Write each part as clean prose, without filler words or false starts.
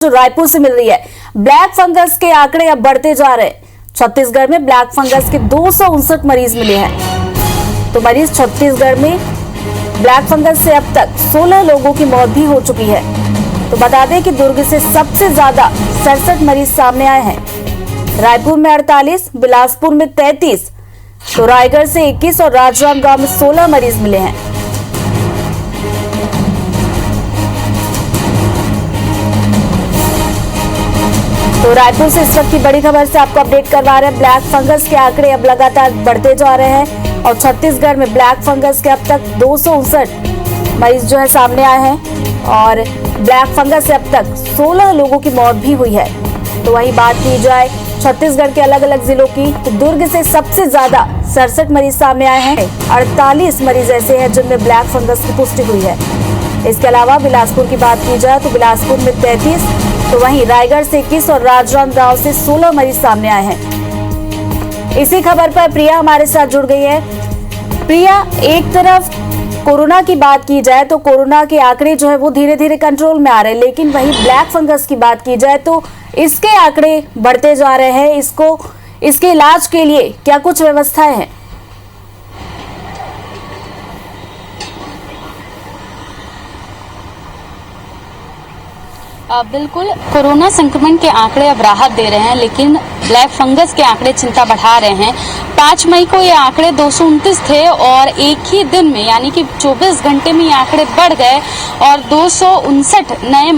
जो रायपुर से मिल रही है। ब्लैक फंगस के आंकड़े अब बढ़ते जा रहे हैं। छत्तीसगढ़ में ब्लैक फंगस के 259 मरीज मिले हैं। तो मरीज छत्तीसगढ़ में ब्लैक फंगस से अब तक 16 लोगों की मौत भी हो चुकी है। तो बता दें कि दुर्ग से सबसे ज्यादा 67 मरीज सामने आए हैं। रायपुर में 48, बिलासपुर में 33, तो रायगढ़ से 21 और राजनांदगांव में 16 मरीज मिले हैं। तो रायपुर से इस वक्त की बड़ी खबर से आपको अपडेट करवा रहे हैं। ब्लैक फंगस के आंकड़े अब लगातार बढ़ते जा रहे हैं और छत्तीसगढ़ में ब्लैक फंगस के अब तक 259 मरीज जो है सामने आए हैं और ब्लैक फंगस से अब तक 16 लोगों की मौत भी हुई है। तो वही बात की जाए छत्तीसगढ़ के अलग अलग जिलों की, तो दुर्ग से सबसे ज्यादा 67 मरीज सामने आए हैं। 48 मरीज ऐसे हैं जिनमें ब्लैक फंगस की पुष्टि हुई है। इसके अलावा बिलासपुर की बात की जाए तो बिलासपुर में 33, तो वहीं रायगढ़ से 21 और राजनांदगांव से 16 मरीज सामने आए हैं। इसी खबर पर प्रिया हमारे साथ जुड़ गई है। प्रिया, एक तरफ कोरोना की बात की जाए तो कोरोना के आंकड़े जो है वो धीरे धीरे कंट्रोल में आ रहे हैं, लेकिन वहीं ब्लैक फंगस की बात की जाए तो इसके आंकड़े बढ़ते जा रहे हैं। इसके इलाज के लिए क्या कुछ व्यवस्थाएं हैं? बिल्कुल, कोरोना संक्रमण के आंकड़े अब राहत दे रहे हैं, लेकिन ब्लैक फंगस के आंकड़े चिंता बढ़ा रहे हैं। 5 मई को ये आंकड़े 229 थे और एक ही दिन में यानी कि 24 घंटे में ये आंकड़े बढ़ गए और 259 नए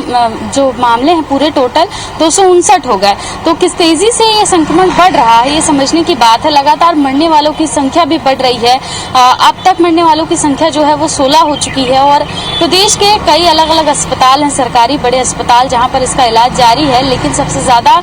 जो मामले हैं पूरे टोटल 259 हो गए। तो किस तेजी से ये संक्रमण बढ़ रहा है ये समझने की बात है। लगातार मरने वालों की संख्या भी बढ़ रही है। अब तक मरने वालों की संख्या जो है वो 16 हो चुकी है और प्रदेश के कई अलग अलग अस्पताल हैं, सरकारी बड़े अस्पताल जहां पर इसका इलाज जारी है, लेकिन सबसे ज्यादा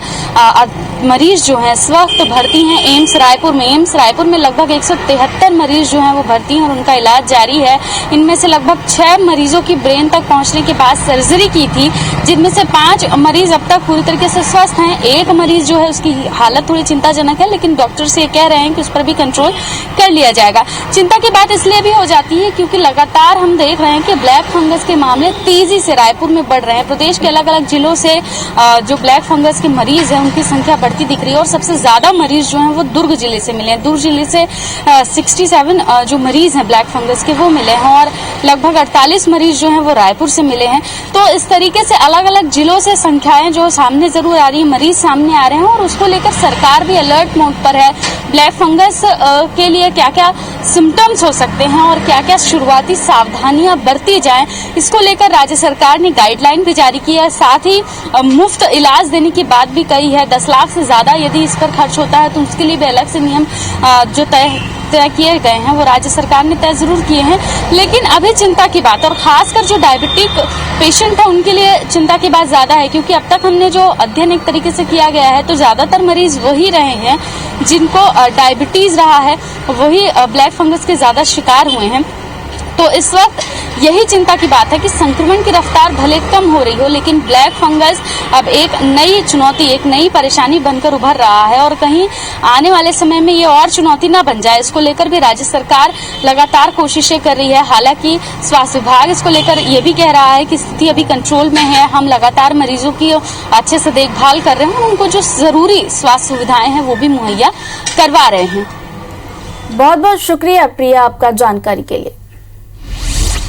मरीज जो हैं इस वक्त भर्ती हैं एम्स रायपुर में। एम्स रायपुर में लगभग 173 मरीज जो हैं वो भर्ती हैं और उनका इलाज जारी है। इनमें से लगभग 6 मरीजों की ब्रेन तक पहुंचने के बाद सर्जरी की थी, जिनमें से 5 मरीज अब तक पूरी तरीके से स्वस्थ हैं। एक मरीज जो है उसकी हालत थोड़ी चिंताजनक है, लेकिन डॉक्टर्स ये कह रहे हैं कि उस पर भी कंट्रोल कर लिया जाएगा। चिंता की बात इसलिए भी हो जाती है क्योंकि लगातार हम देख रहे हैं कि ब्लैक फंगस के मामले तेजी से रायपुर में बढ़ रहे हैं। प्रदेश के अलग अलग जिलों से जो ब्लैक फंगस के मरीज हैं उनकी संख्या बढ़ती दिख रही है और सबसे ज्यादा मरीज जो हैं वो दुर्ग जिले से मिले हैं। दुर्ग जिले से 67 जो मरीज हैं ब्लैक फंगस के वो मिले हैं और लगभग 48 मरीज जो हैं वो रायपुर से मिले हैं। तो इस तरीके से अलग अलग जिलों से संख्याएं जो सामने जरूर आ रही है, मरीज सामने आ रहे हैं और उसको लेकर सरकार भी अलर्ट मोड पर है। ब्लैक फंगस के लिए क्या क्या सिम्टम्स हो सकते हैं और क्या क्या शुरुआती सावधानियां बरती जाएं, इसको लेकर राज्य सरकार ने गाइडलाइन भी जारी की है। साथ ही मुफ्त इलाज देने की बात भी कही है। 10 लाख से ज्यादा यदि इस पर खर्च होता है तो उसके लिए भी अलग से नियम जो तय किए गए हैं वो राज्य सरकार ने तय जरूर किए हैं। लेकिन अभी चिंता की बात, और खासकर जो डायबिटिक पेशेंट है उनके लिए चिंता की बात ज्यादा है, क्योंकि अब तक हमने जो अध्ययन एक तरीके से किया गया है तो ज्यादातर मरीज वही रहे हैं जिनको डायबिटीज रहा है, वही ब्लैक फंगस के ज्यादा शिकार हुए हैं। तो इस वक्त यही चिंता की बात है कि संक्रमण की रफ्तार भले कम हो रही हो, लेकिन ब्लैक फंगस अब एक नई चुनौती, एक नई परेशानी बनकर उभर रहा है और कहीं आने वाले समय में ये और चुनौती ना बन जाए, इसको लेकर भी राज्य सरकार लगातार कोशिशें कर रही है। हालांकि स्वास्थ्य विभाग इसको लेकर ये भी कह रहा है कि स्थिति अभी कंट्रोल में है, हम लगातार मरीजों की अच्छे से देखभाल कर रहे हैं और उनको जो जरूरी स्वास्थ्य सुविधाएं हैं वो भी मुहैया करवा रहे हैं। बहुत बहुत शुक्रिया प्रिया आपका जानकारी के लिए।